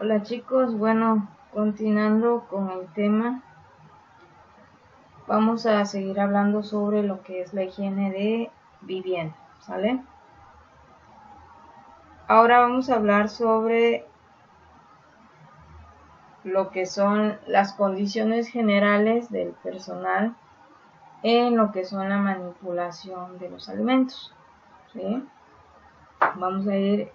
Hola chicos, bueno, continuando con el tema, vamos a seguir hablando sobre lo que es la higiene de vivienda, ¿sale? Ahora vamos a hablar sobre lo que son las condiciones generales del personal en lo que son la manipulación de los alimentos, ¿sí? Vamos a ir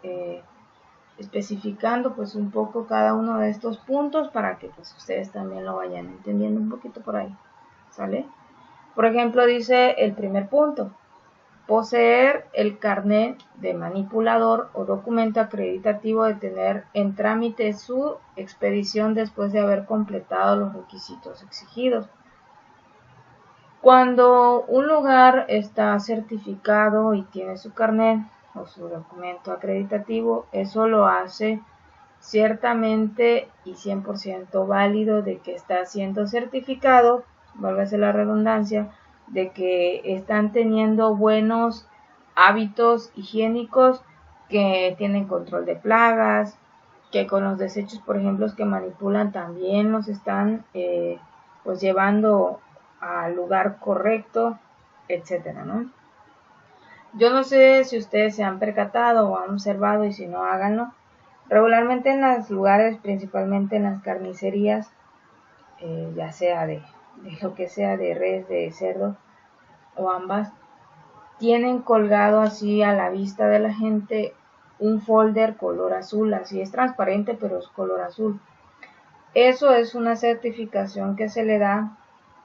especificando pues un poco cada uno de estos puntos para que pues ustedes también lo vayan entendiendo un poquito por ahí, ¿sale? Por ejemplo, dice el primer punto, poseer el carnet de manipulador o documento acreditativo de tener en trámite su expedición después de haber completado los requisitos exigidos. Cuando un lugar está certificado y tiene su carnet o su documento acreditativo, eso lo hace ciertamente y 100% válido de que está siendo certificado, válgase la redundancia, de que están teniendo buenos hábitos higiénicos, que tienen control de plagas, que con los desechos, por ejemplo, que manipulan también los están pues llevando al lugar correcto, etcétera, ¿no? Yo no sé si ustedes se han percatado o han observado, y si no, háganlo. Regularmente en los lugares, principalmente en las carnicerías, ya sea de lo que sea, de res, de cerdo o ambas, tienen colgado así a la vista de la gente un folder color azul, así es transparente pero es color azul. Eso es una certificación que se le da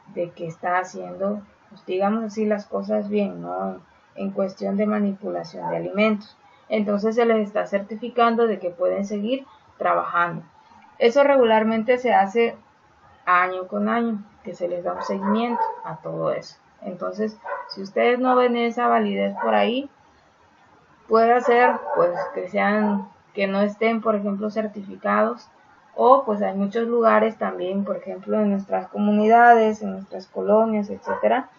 de que está haciendo, pues digamos así, las cosas bien, ¿no? En cuestión de manipulación de alimentos. Entonces se les está certificando de que pueden seguir trabajando. Eso regularmente se hace año con año, que se les da un seguimiento a todo eso. Entonces, si ustedes no ven esa validez por ahí, puede ser pues que no estén, por ejemplo, certificados, o pues hay muchos lugares también, por ejemplo, en nuestras comunidades, en nuestras colonias, etcétera,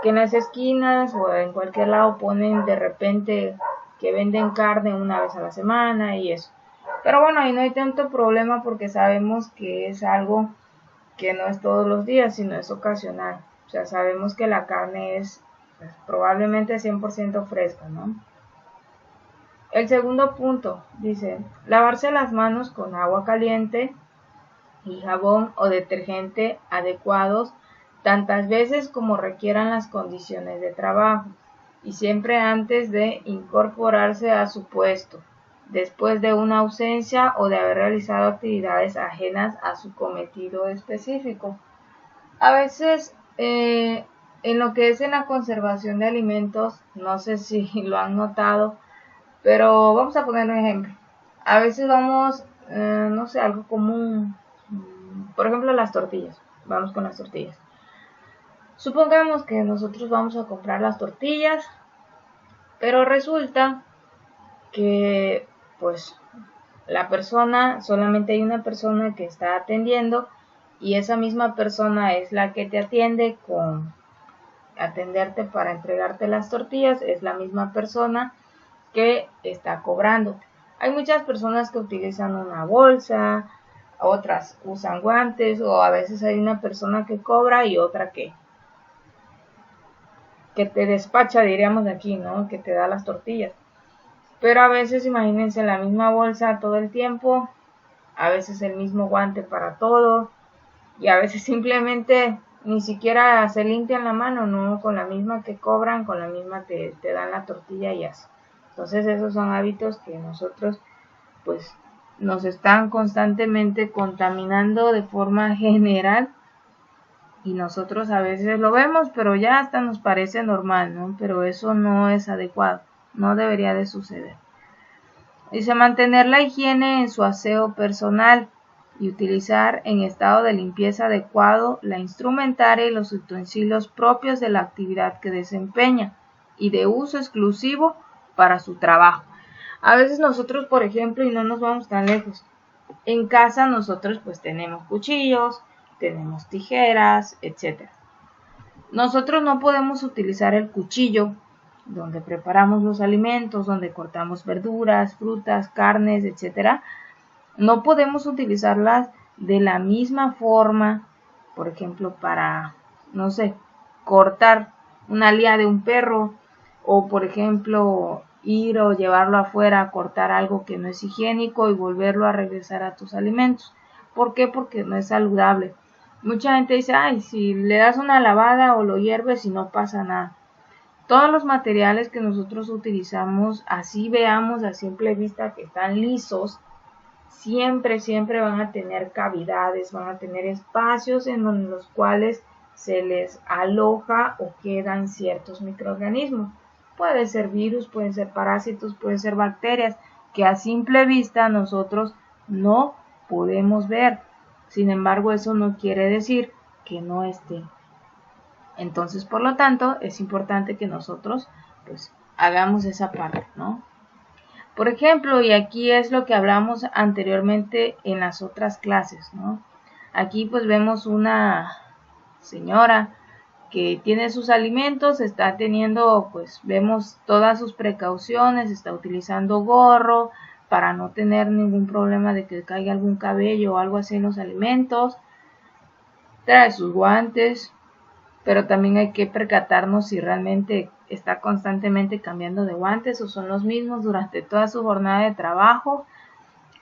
que en las esquinas o en cualquier lado ponen de repente que venden carne una vez a la semana y eso. Pero bueno, ahí no hay tanto problema porque sabemos que es algo que no es todos los días, sino es ocasional. O sea, sabemos que la carne es pues, probablemente 100% fresca, ¿no? El segundo punto dice, lavarse las manos con agua caliente y jabón o detergente adecuados tantas veces como requieran las condiciones de trabajo y siempre antes de incorporarse a su puesto, después de una ausencia o de haber realizado actividades ajenas a su cometido específico. A veces en lo que es en la conservación de alimentos, no sé si lo han notado, pero vamos a poner un ejemplo. A veces vamos, no sé, algo común, por ejemplo las tortillas. Vamos con las tortillas. Supongamos que nosotros vamos a comprar las tortillas, pero resulta que pues solamente hay una persona que está atendiendo y esa misma persona es la que te atiende con atenderte para entregarte las tortillas, es la misma persona que está cobrando. Hay muchas personas que utilizan una bolsa, otras usan guantes o a veces hay una persona que cobra y otra que te despacha, diríamos aquí, ¿no? Que te da las tortillas. Pero a veces imagínense la misma bolsa todo el tiempo, a veces el mismo guante para todo y a veces simplemente ni siquiera se limpian la mano, ¿no? Con la misma que cobran, con la misma te dan la tortilla y así. Entonces esos son hábitos que nosotros pues nos están constantemente contaminando de forma general y nosotros a veces lo vemos, pero ya hasta nos parece normal, ¿no? Pero eso no es adecuado, no debería de suceder. Dice mantener la higiene en su aseo personal y utilizar en estado de limpieza adecuado la instrumentaria y los utensilios propios de la actividad que desempeña y de uso exclusivo para su trabajo. A veces nosotros, por ejemplo, y no nos vamos tan lejos, en casa nosotros pues tenemos cuchillos, tenemos tijeras, etc. Nosotros no podemos utilizar el cuchillo donde preparamos los alimentos, donde cortamos verduras, frutas, carnes, etc. No podemos utilizarlas de la misma forma, por ejemplo, para, no sé, cortar una lía de un perro, o por ejemplo, ir o llevarlo afuera a cortar algo que no es higiénico y volverlo a regresar a tus alimentos. ¿Por qué? Porque no es saludable. Mucha gente dice, ay, si le das una lavada o lo hierves y no pasa nada. Todos los materiales que nosotros utilizamos, así veamos a simple vista que están lisos, siempre van a tener cavidades, van a tener espacios en los cuales se les aloja o quedan ciertos microorganismos. Puede ser virus, pueden ser parásitos, pueden ser bacterias, que a simple vista nosotros no podemos ver. Sin embargo, eso no quiere decir que no estén. Entonces, por lo tanto, es importante que nosotros pues hagamos esa parte, ¿no? Por ejemplo, y aquí es lo que hablamos anteriormente en las otras clases, ¿no? Aquí pues vemos una señora que tiene sus alimentos, está teniendo, pues vemos todas sus precauciones, está utilizando gorro para no tener ningún problema de que caiga algún cabello o algo así en los alimentos, trae sus guantes, pero también hay que percatarnos si realmente está constantemente cambiando de guantes o son los mismos durante toda su jornada de trabajo.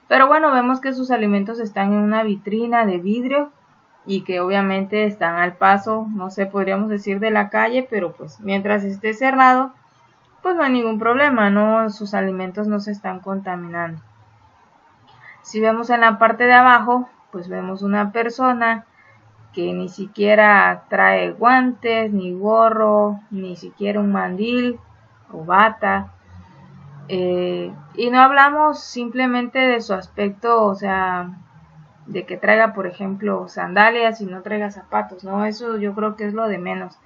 Pero bueno, vemos que sus alimentos están en una vitrina de vidrio y que obviamente están al paso, no sé, podríamos decir de la calle, pero pues mientras esté cerrado, pues no hay ningún problema, ¿no? Sus alimentos no se están contaminando. Si vemos en la parte de abajo, pues vemos una persona que ni siquiera trae guantes, ni gorro, ni siquiera un mandil o bata. Y no hablamos simplemente de su aspecto, o sea, de que traiga, por ejemplo, sandalias y no traiga zapatos, ¿no? Eso yo creo que es lo de menos.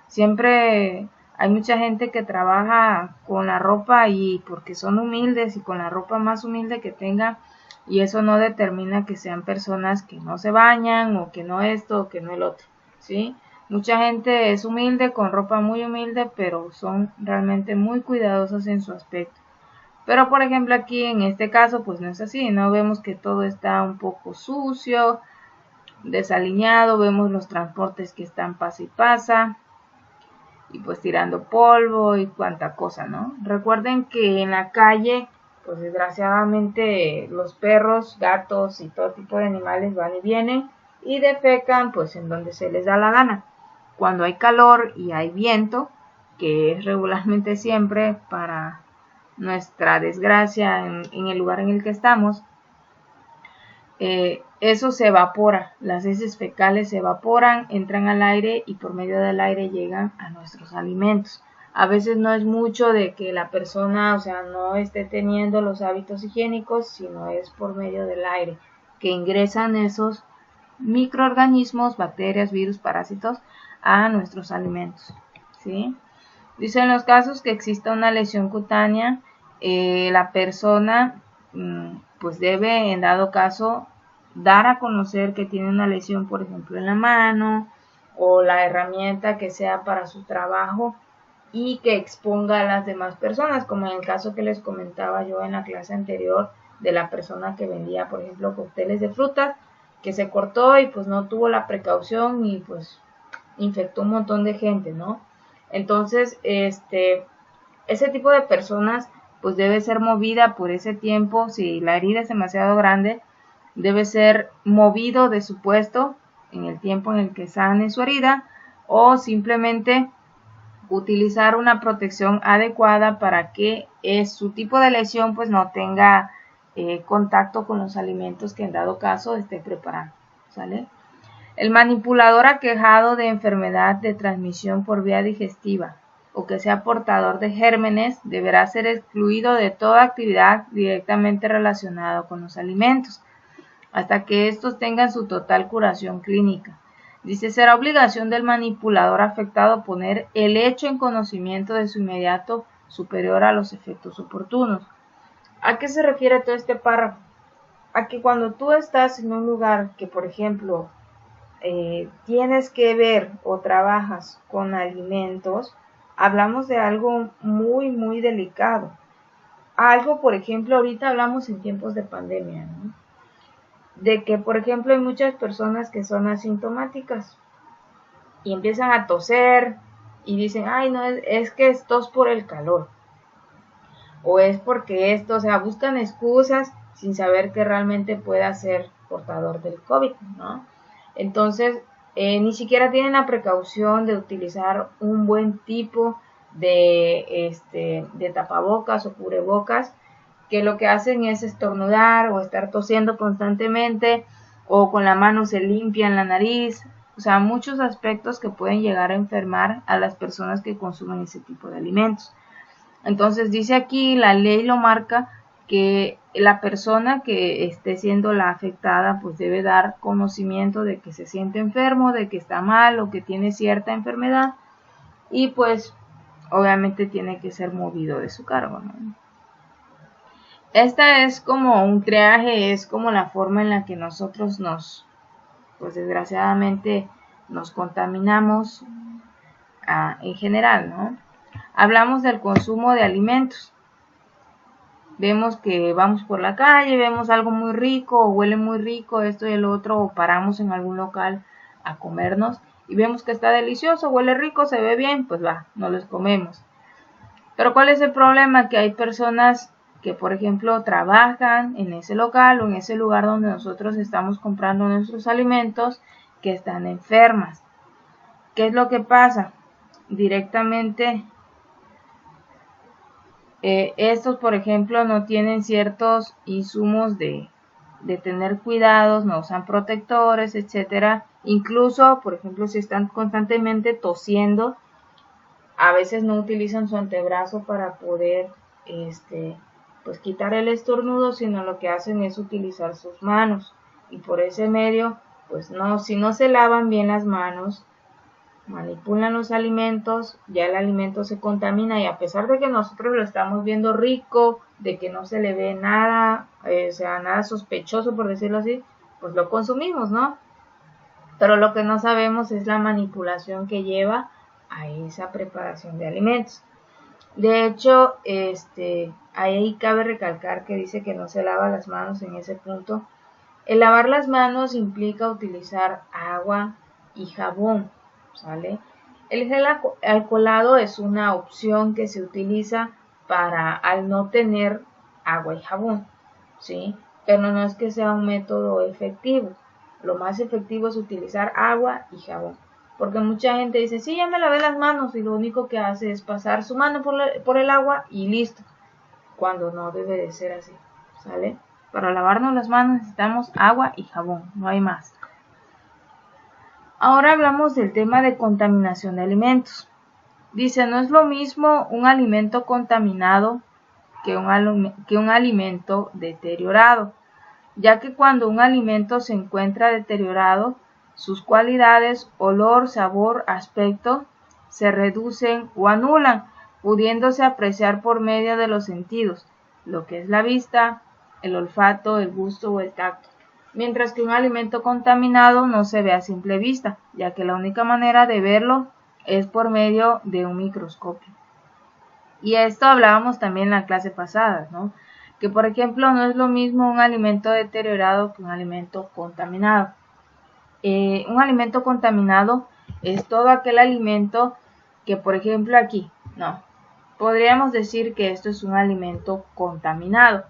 Siempre hay mucha gente que trabaja con la ropa y porque son humildes y con la ropa más humilde que tenga, y eso no determina que sean personas que no se bañan o que no esto o que no el otro, ¿sí? Mucha gente es humilde, con ropa muy humilde, pero son realmente muy cuidadosos en su aspecto. Pero por ejemplo aquí en este caso pues no es así, ¿no? Vemos que todo está un poco sucio, desaliñado, vemos los transportes que están pasa y pasa, y pues tirando polvo y cuanta cosa, ¿no? Recuerden que en la calle, pues desgraciadamente los perros, gatos y todo tipo de animales van y vienen y defecan pues en donde se les da la gana. Cuando hay calor y hay viento, que es regularmente siempre para nuestra desgracia en el lugar en el que estamos, eso se evapora, las heces fecales se evaporan, entran al aire y por medio del aire llegan a nuestros alimentos. A veces no es mucho de que la persona, o sea, no esté teniendo los hábitos higiénicos, sino es por medio del aire que ingresan esos microorganismos, bacterias, virus, parásitos a nuestros alimentos, ¿sí? Dice en los casos que exista una lesión cutánea, la persona pues debe en dado caso dar a conocer que tiene una lesión, por ejemplo en la mano o la herramienta que sea para su trabajo y que exponga a las demás personas, como en el caso que les comentaba yo en la clase anterior de la persona que vendía, por ejemplo, cócteles de frutas, que se cortó y pues no tuvo la precaución y pues infectó un montón de gente, ¿no? Entonces, ese tipo de personas pues debe ser movida por ese tiempo. Si la herida es demasiado grande, debe ser movido de su puesto en el tiempo en el que sane su herida, o simplemente utilizar una protección adecuada para que su tipo de lesión pues no tenga contacto con los alimentos que en dado caso esté preparando, ¿sale? El manipulador aquejado de enfermedad de transmisión por vía digestiva o que sea portador de gérmenes deberá ser excluido de toda actividad directamente relacionada con los alimentos, hasta que estos tengan su total curación clínica. Dice, será obligación del manipulador afectado poner el hecho en conocimiento de su inmediato superior a los efectos oportunos. ¿A qué se refiere todo este párrafo? A que cuando tú estás en un lugar que, por ejemplo, tienes que ver o trabajas con alimentos, hablamos de algo muy delicado. Algo, por ejemplo, ahorita hablamos en tiempos de pandemia, ¿no? de que, por ejemplo, hay muchas personas que son asintomáticas y empiezan a toser y dicen, ay, no, es que es tos por el calor, o es porque esto, o sea, buscan excusas sin saber que realmente pueda ser portador del COVID, ¿no? Entonces, ni siquiera tienen la precaución de utilizar un buen tipo de tapabocas o cubrebocas, que lo que hacen es estornudar o estar tosiendo constantemente, o con la mano se limpian la nariz, o sea, muchos aspectos que pueden llegar a enfermar a las personas que consumen ese tipo de alimentos. Entonces dice aquí, la ley lo marca, que la persona que esté siendo la afectada pues debe dar conocimiento de que se siente enfermo, de que está mal o que tiene cierta enfermedad, y pues obviamente tiene que ser movido de su cargo, ¿no? Esta es como un triaje, es como la forma en la que nosotros pues desgraciadamente nos contaminamos en general, ¿no? Hablamos del consumo de alimentos. Vemos que vamos por la calle, vemos algo muy rico, o huele muy rico, esto y el otro, o paramos en algún local a comernos y vemos que está delicioso, huele rico, se ve bien, pues va, nos los comemos. Pero ¿cuál es el problema? Que hay personas que, por ejemplo, trabajan en ese local o en ese lugar donde nosotros estamos comprando nuestros alimentos, que están enfermas. ¿Qué es lo que pasa? Directamente estos, por ejemplo, no tienen ciertos insumos de tener cuidados, no usan protectores, etcétera. Incluso, por ejemplo, si están constantemente tosiendo, a veces no utilizan su antebrazo para poder pues quitar el estornudo, sino lo que hacen es utilizar sus manos, y por ese medio, pues no, si no se lavan bien las manos, manipulan los alimentos, ya el alimento se contamina, y a pesar de que nosotros lo estamos viendo rico, de que no se le ve nada, o sea, nada sospechoso, por decirlo así, pues lo consumimos, ¿no? Pero lo que no sabemos es la manipulación que lleva a esa preparación de alimentos. De hecho, ahí cabe recalcar que dice que no se lava las manos en ese punto. El lavar las manos implica utilizar agua y jabón, ¿sale? El gel alcoholado es una opción que se utiliza para al no tener agua y jabón, ¿sí? Pero no es que sea un método efectivo. Lo más efectivo es utilizar agua y jabón. Porque mucha gente dice, sí, ya me lavé las manos, y lo único que hace es pasar su mano por el agua y listo. Cuando no debe de ser así, ¿sale? Para lavarnos las manos necesitamos agua y jabón, no hay más. Ahora hablamos del tema de contaminación de alimentos. Dice, no es lo mismo un alimento contaminado que un alimento deteriorado, ya que cuando un alimento se encuentra deteriorado, sus cualidades, olor, sabor, aspecto, se reducen o anulan, pudiéndose apreciar por medio de los sentidos, lo que es la vista, el olfato, el gusto o el tacto. Mientras que un alimento contaminado no se ve a simple vista, ya que la única manera de verlo es por medio de un microscopio. Y esto hablábamos también en la clase pasada, ¿no? Que por ejemplo no es lo mismo un alimento deteriorado que un alimento contaminado. Un alimento contaminado es todo aquel alimento que, por ejemplo, aquí, no, podríamos decir que esto es un alimento contaminado.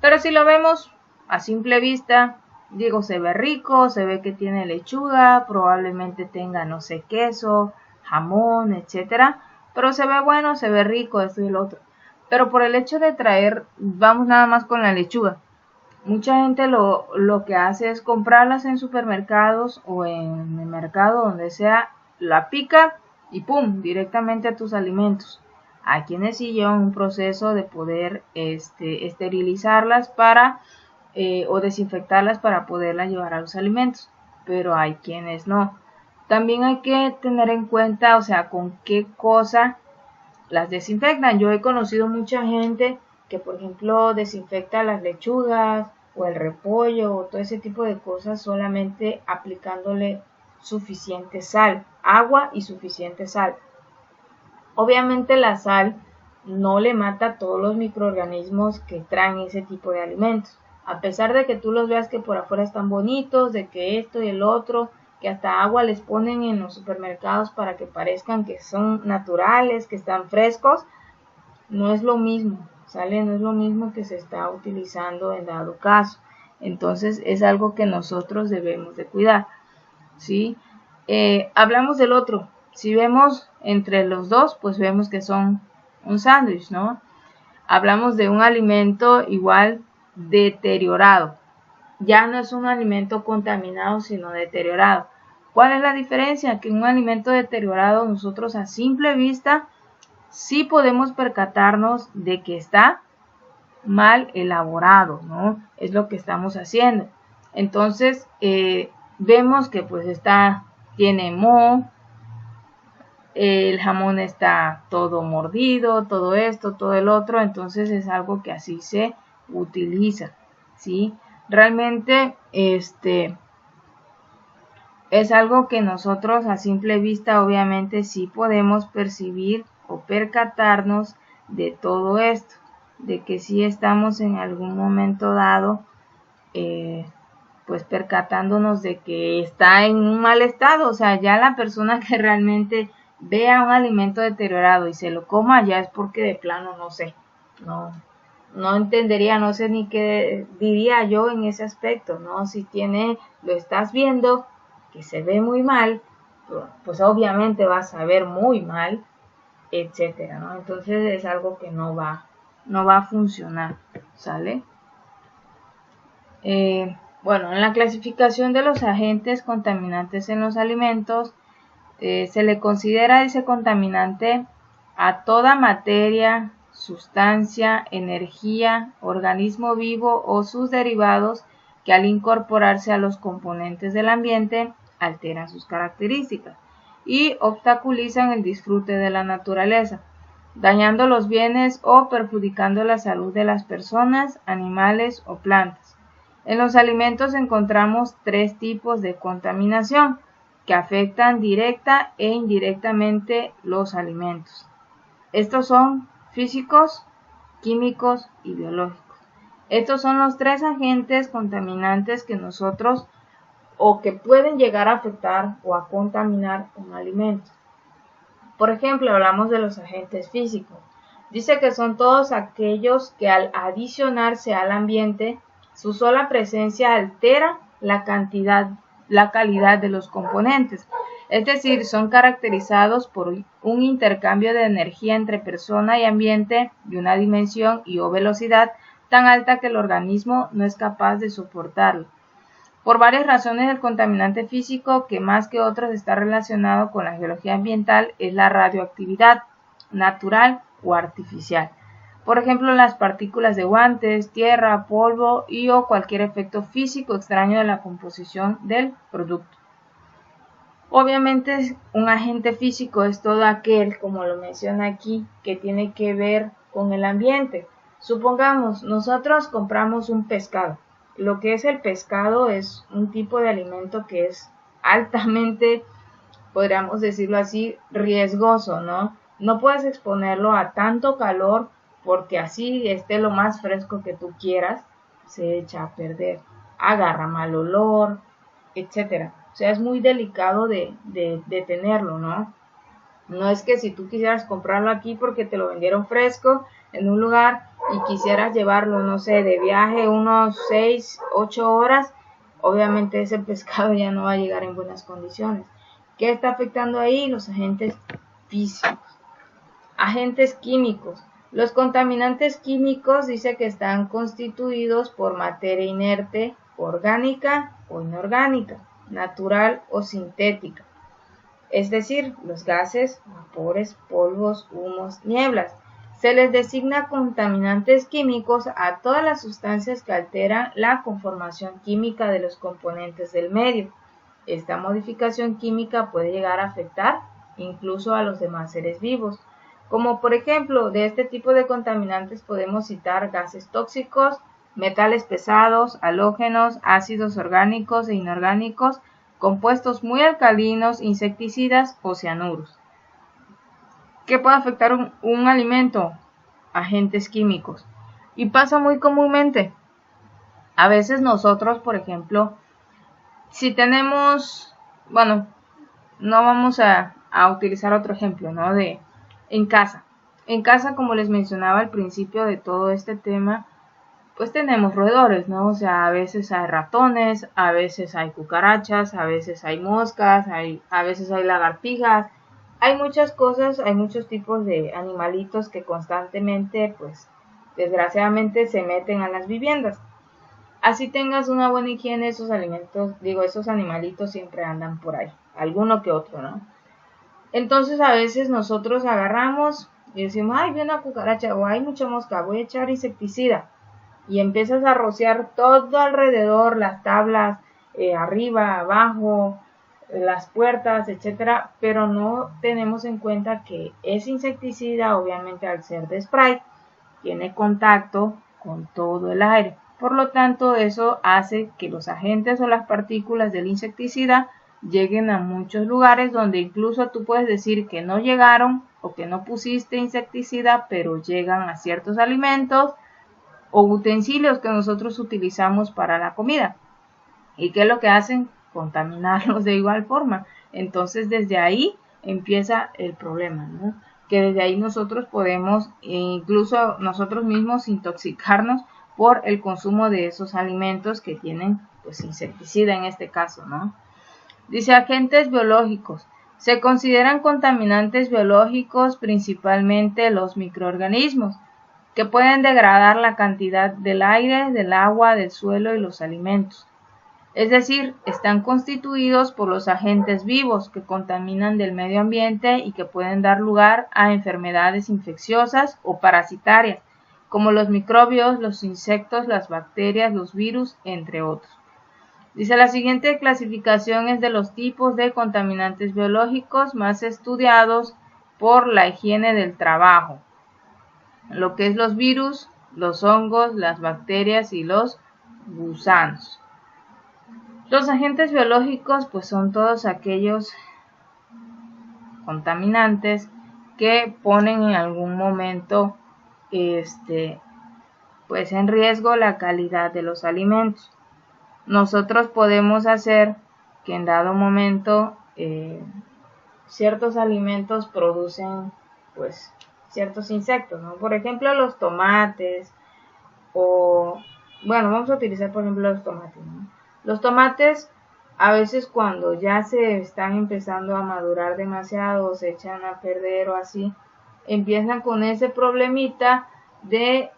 Pero si lo vemos a simple vista, digo, se ve rico, se ve que tiene lechuga, probablemente tenga, no sé, queso, jamón, etcétera, pero se ve bueno, se ve rico, esto y el otro. Pero por el hecho de traer, vamos nada más con la lechuga. Mucha gente lo que hace es comprarlas en supermercados o en el mercado, donde sea, la pica y pum, directamente a tus alimentos. Hay quienes sí llevan un proceso de poder esterilizarlas para o desinfectarlas para poderlas llevar a los alimentos, pero hay quienes no. También hay que tener en cuenta, o sea, con qué cosa las desinfectan. Yo he conocido mucha gente que, por ejemplo, desinfecta las lechugas o el repollo o todo ese tipo de cosas solamente aplicándole suficiente sal, agua y suficiente sal. Obviamente la sal no le mata a todos los microorganismos que traen ese tipo de alimentos, A pesar de que tú los veas que por afuera están bonitos, de que esto y el otro, que hasta agua les ponen en los supermercados para que parezcan que son naturales, que están frescos, no es lo mismo, ¿sale? No es lo mismo que se está utilizando en dado caso. Entonces es algo que nosotros debemos de cuidar, ¿sí? Hablamos del otro. Si vemos entre los dos, pues vemos que son un sándwich, ¿no? Hablamos de un alimento igual deteriorado. Ya no es un alimento contaminado, sino deteriorado. ¿Cuál es la diferencia? Que un alimento deteriorado nosotros a simple vista sí podemos percatarnos de que está mal elaborado, ¿no? Es lo que estamos haciendo. Entonces, vemos que pues tiene moho, el jamón está todo mordido, todo esto, todo el otro, entonces es algo que así se utiliza, ¿sí? Realmente, es algo que nosotros a simple vista obviamente sí podemos percibir o percatarnos de todo esto, de que sí estamos en algún momento dado pues percatándonos de que está en un mal estado. O sea, ya la persona que realmente vea un alimento deteriorado y se lo coma, ya es porque de plano no sé, no entendería, no sé ni qué diría yo en ese aspecto, ¿no? Si lo estás viendo que se ve muy mal, pues obviamente vas a ver muy mal, etcétera, ¿no? Entonces es algo que no va a funcionar, ¿sale? Bueno, en la clasificación de los agentes contaminantes en los alimentos, se le considera ese contaminante a toda materia, sustancia, energía, organismo vivo o sus derivados que al incorporarse a los componentes del ambiente alteran sus características y obstaculizan el disfrute de la naturaleza, dañando los bienes o perjudicando la salud de las personas, animales o plantas. En los alimentos encontramos tres tipos de contaminación que afectan directa e indirectamente los alimentos. Estos son físicos, químicos y biológicos. Estos son los tres agentes contaminantes que nosotros o que pueden llegar a afectar o a contaminar un alimento. Por ejemplo, hablamos de los agentes físicos. Dice que son todos aquellos que al adicionarse al ambiente, su sola presencia altera la calidad de los componentes. Es decir, son caracterizados por un intercambio de energía entre persona y ambiente de una dimensión y o velocidad tan alta que el organismo no es capaz de soportarlo. Por varias razones, el contaminante físico que más que otros está relacionado con la geología ambiental es la radioactividad natural o artificial. Por ejemplo, las partículas de guantes, tierra, polvo y o cualquier efecto físico extraño de la composición del producto. Obviamente, un agente físico es todo aquel, como lo menciona aquí, que tiene que ver con el ambiente. Supongamos, nosotros compramos un pescado. Lo que es el pescado es un tipo de alimento que es altamente, podríamos decirlo así, riesgoso, ¿no? No puedes exponerlo a tanto calor porque así esté lo más fresco que tú quieras, se echa a perder, agarra mal olor, etcétera. O sea, es muy delicado de tenerlo, ¿no? No es que si tú quisieras comprarlo aquí porque te lo vendieron fresco en un lugar y quisieras llevarlo, no sé, de viaje unos 6, 8 horas, obviamente ese pescado ya no va a llegar en buenas condiciones. ¿Qué está afectando ahí? Los agentes físicos. Agentes químicos. Los contaminantes químicos dice que están constituidos por materia inerte, orgánica o inorgánica, natural o sintética. Es decir, los gases, vapores, polvos, humos, nieblas. Se les designa contaminantes químicos a todas las sustancias que alteran la conformación química de los componentes del medio. Esta modificación química puede llegar a afectar incluso a los demás seres vivos. Como por ejemplo, de este tipo de contaminantes podemos citar gases tóxicos, metales pesados, halógenos, ácidos orgánicos e inorgánicos, compuestos muy alcalinos, insecticidas o cianuros. ¿Qué puede afectar un alimento? Agentes químicos. Y pasa muy comúnmente. A veces nosotros, por ejemplo, si tenemos, bueno, no vamos a utilizar otro ejemplo, ¿no? En casa. En casa, como les mencionaba al principio de todo este tema, pues tenemos roedores, ¿no? O sea, a veces hay ratones, a veces hay cucarachas, a veces hay moscas, a veces hay lagartijas. Hay muchas cosas, hay muchos tipos de animalitos que constantemente, pues, desgraciadamente se meten a las viviendas. Así tengas una buena higiene, esos alimentos, esos animalitos siempre andan por ahí, alguno que otro, ¿no? Entonces a veces nosotros agarramos y decimos, ay, viene una cucaracha o hay mucha mosca, voy a echar insecticida. Y empiezas a rociar todo alrededor, las tablas, arriba, abajo, las puertas, etcétera, pero no tenemos en cuenta que ese insecticida, obviamente al ser de spray, tiene contacto con todo el aire. Por lo tanto, eso hace que los agentes o las partículas del insecticida lleguen a muchos lugares donde incluso tú puedes decir que no llegaron o que no pusiste insecticida, pero llegan a ciertos alimentos o utensilios que nosotros utilizamos para la comida. ¿Y qué es lo que hacen? Contaminarlos de igual forma. Entonces, desde ahí empieza el problema, ¿no? Que desde ahí nosotros podemos, incluso nosotros mismos, intoxicarnos por el consumo de esos alimentos que tienen, pues, insecticida en este caso, ¿no? Dice agentes biológicos. Se consideran contaminantes biológicos principalmente los microorganismos, que pueden degradar la cantidad del aire, del agua, del suelo y los alimentos. Es decir, están constituidos por los agentes vivos que contaminan del medio ambiente y que pueden dar lugar a enfermedades infecciosas o parasitarias, como los microbios, los insectos, las bacterias, los virus, entre otros. Dice, la siguiente clasificación es de los tipos de contaminantes biológicos más estudiados por la higiene del trabajo, lo que es los virus, los hongos, las bacterias y los gusanos. Los agentes biológicos pues son todos aquellos contaminantes que ponen en algún momento pues en riesgo la calidad de los alimentos. Nosotros podemos hacer que en dado momento ciertos alimentos producen pues ciertos insectos, ¿no? Por ejemplo, los tomates o, bueno, vamos a utilizar por ejemplo los tomates, ¿no? Los tomates a veces cuando ya se están empezando a madurar demasiado, se echan a perder o así, empiezan con ese problemita de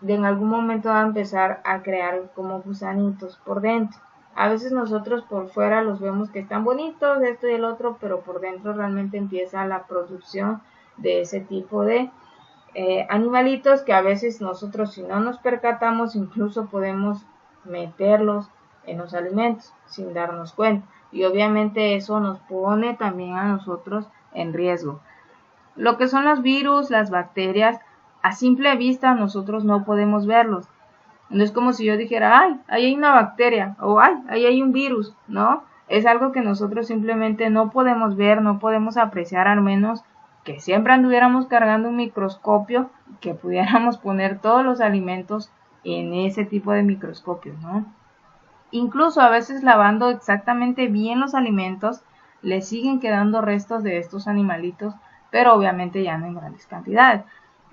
en algún momento va a empezar a crear como gusanitos por dentro. A veces nosotros por fuera los vemos que están bonitos, esto y el otro, pero por dentro realmente empieza la producción de ese tipo de animalitos que a veces nosotros, si no nos percatamos, incluso podemos meterlos en los alimentos sin darnos cuenta, y obviamente eso nos pone también a nosotros en riesgo. Lo que son los virus, las bacterias, a simple vista nosotros no podemos verlos. No es como si yo dijera, ay, ahí hay una bacteria, o ay, ahí hay un virus, ¿no? Es algo que nosotros simplemente no podemos ver, no podemos apreciar, al menos que siempre anduviéramos cargando un microscopio, que pudiéramos poner todos los alimentos en ese tipo de microscopio, ¿no? Incluso a veces lavando exactamente bien los alimentos, le siguen quedando restos de estos animalitos, pero obviamente ya no en grandes cantidades.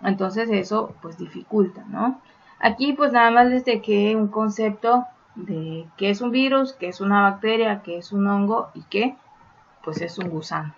Entonces eso pues dificulta, ¿no? Aquí pues nada más les dejé un concepto de qué es un virus, qué es una bacteria, qué es un hongo y qué pues es un gusano.